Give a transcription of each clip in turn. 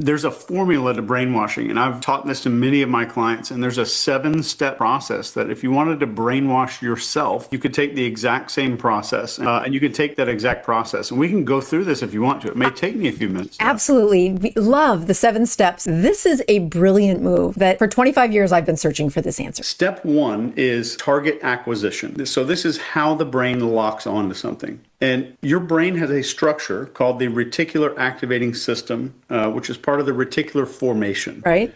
There's a formula to brainwashing, and I've taught this to many of my clients, and there's a 7-step process that if you wanted to brainwash yourself, you could take the exact same process, and you could take that exact process. And we can go through this if you want to. It may take me a few minutes. Absolutely. We love the 7 steps. This is a brilliant move that for 25 years I've been searching for this answer. Step 1 is target acquisition. So this is how the brain locks onto something. And your brain has a structure called the reticular activating system, which is part of the reticular formation. Right.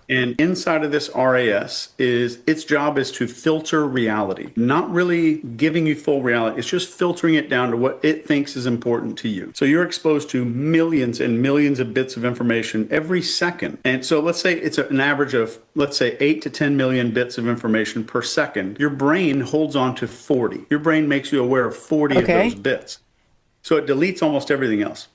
And inside of this RAS is its job is to filter reality, not really giving you full reality. It's just filtering it down to what it thinks is important to you. So you're exposed to millions and millions of bits of information every second. And so let's say it's an average of, let's say 8 to 10 million bits of information per second. Your brain holds on to 40. Your brain makes you aware of 40 of those bits. So it deletes almost everything else.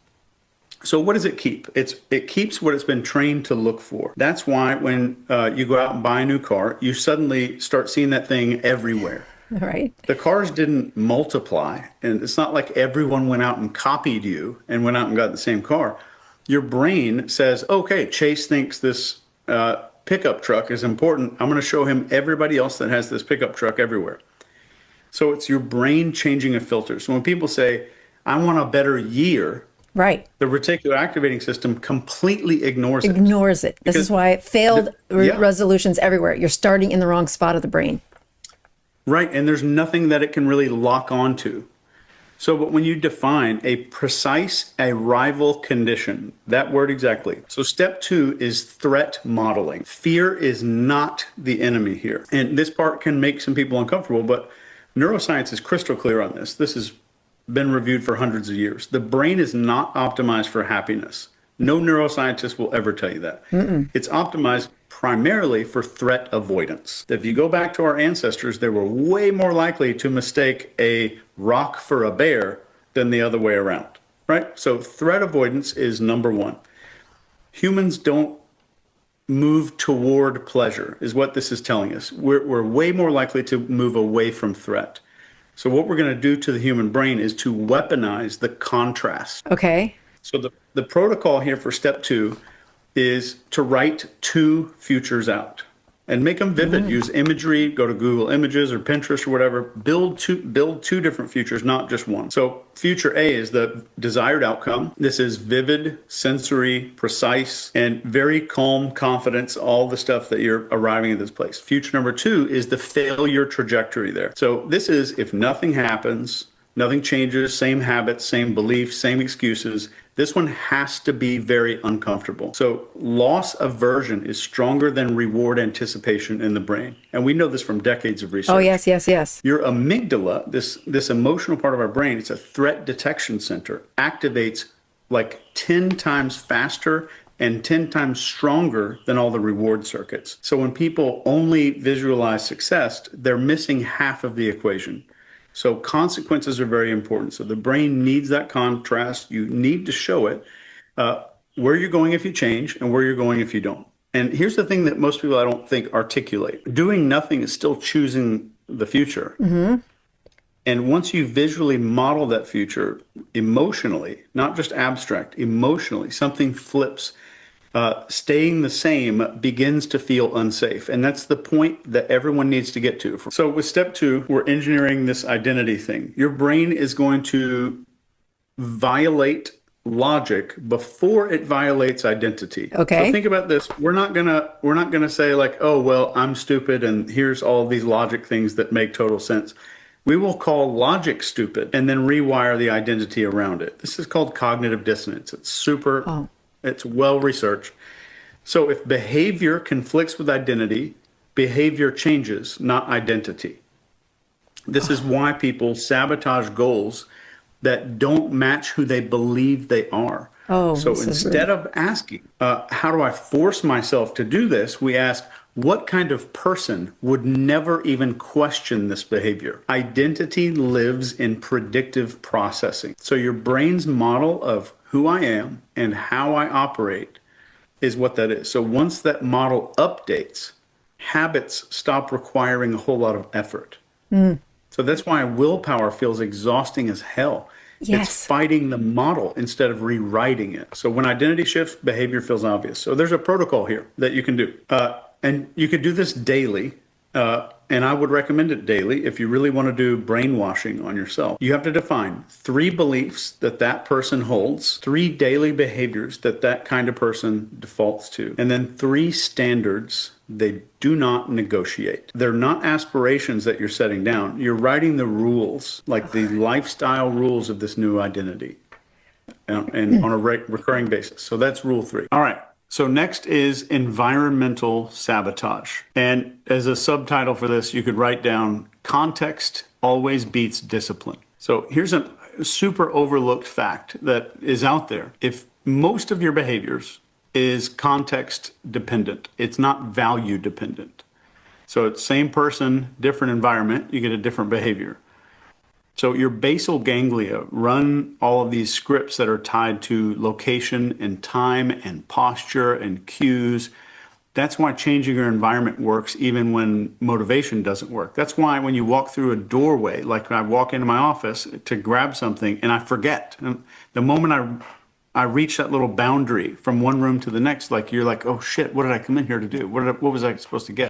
So what does it keep? It keeps what it's been trained to look for. That's why when you go out and buy a new car, you suddenly start seeing that thing everywhere. Right. The cars didn't multiply, and it's not like everyone went out and copied you and went out and got the same car. Your brain says, okay, Chase thinks this pickup truck is important. I'm going to show him everybody else that has this pickup truck everywhere. So it's your brain changing a filter. So when people say, I want a better year, right, the reticular activating system completely ignores it. This is why it failed resolutions everywhere. You're starting in the wrong spot of the brain. Right, and there's nothing that it can really lock onto. So, but when you define a precise arrival condition, that word exactly. So step 2 is threat modeling. Fear is not the enemy here. And this part can make some people uncomfortable, but neuroscience is crystal clear on this. This has been reviewed for hundreds of years. The brain is not optimized for happiness. No neuroscientist will ever tell you that. It's optimized primarily for threat avoidance. If you go back to our ancestors, they were way more likely to mistake a rock for a bear than the other way around, right? So threat avoidance is number 1. Humans don't move toward pleasure, is what this is telling us. We're way more likely to move away from threat. So what we're going to do to the human brain is to weaponize the contrast. Okay. So the protocol here for step 2 is to write 2 futures out and make them vivid. Use imagery, go to Google Images or Pinterest or whatever. Build two different futures, not just one. So future A is the desired outcome. This is vivid, sensory, precise, and very calm confidence, all the stuff that you're arriving at this place. Future number 2 is the failure trajectory there. So this is if nothing happens, nothing changes, same habits, same beliefs, same excuses. This one has to be very uncomfortable. So loss aversion is stronger than reward anticipation in the brain. And we know this from decades of research. Oh, yes. Your amygdala, this emotional part of our brain, it's a threat detection center, activates like 10 times faster and 10 times stronger than all the reward circuits. So when people only visualize success, they're missing half of the equation. So consequences are very important. So the brain needs that contrast. You need to show it where you're going if you change and where you're going if you don't. And here's the thing that most people I don't think articulate. Doing nothing is still choosing the future. And once you visually model that future emotionally, not just abstract, emotionally, something flips. Staying the same begins to feel unsafe. And that's the point that everyone needs to get to. So with step 2, we're engineering this identity thing. Your brain is going to violate logic before it violates identity. Okay. So think about this. We're not gonna say like, oh, well, I'm stupid and here's all these logic things that make total sense. We will call logic stupid and then rewire the identity around it. This is called cognitive dissonance. It's well researched. So if behavior conflicts with identity, behavior changes, not identity. This is why people sabotage goals that don't match who they believe they are. So instead of asking, how do I force myself to do this? We ask, what kind of person would never even question this behavior? Identity lives in predictive processing. So your brain's model of who I am and how I operate is what that is. So once that model updates, habits stop requiring a whole lot of effort. So that's why willpower feels exhausting as hell. Yes. It's fighting the model instead of rewriting it. So when identity shifts, behavior feels obvious. So there's a protocol here that you can do. And you could do this daily. And I would recommend it daily if you really want to do brainwashing on yourself. You have to define 3 beliefs that that person holds, 3 daily behaviors that that kind of person defaults to, and then 3 standards they do not negotiate. They're not aspirations that you're setting down. You're writing the rules, like the lifestyle rules of this new identity, and on a recurring basis. So that's rule 3. All right. So next is environmental sabotage. And as a subtitle for this, you could write down context always beats discipline. So here's a super overlooked fact that is out there. If most of your behaviors is context dependent, it's not value dependent. So it's same person, different environment, you get a different behavior. So your basal ganglia run all of these scripts that are tied to location and time and posture and cues. That's why changing your environment works even when motivation doesn't work. That's why when you walk through a doorway, like I walk into my office to grab something and I forget. And the moment I reach that little boundary from one room to the next, like you're like, oh shit, what did I come in here to do? What was I supposed to get?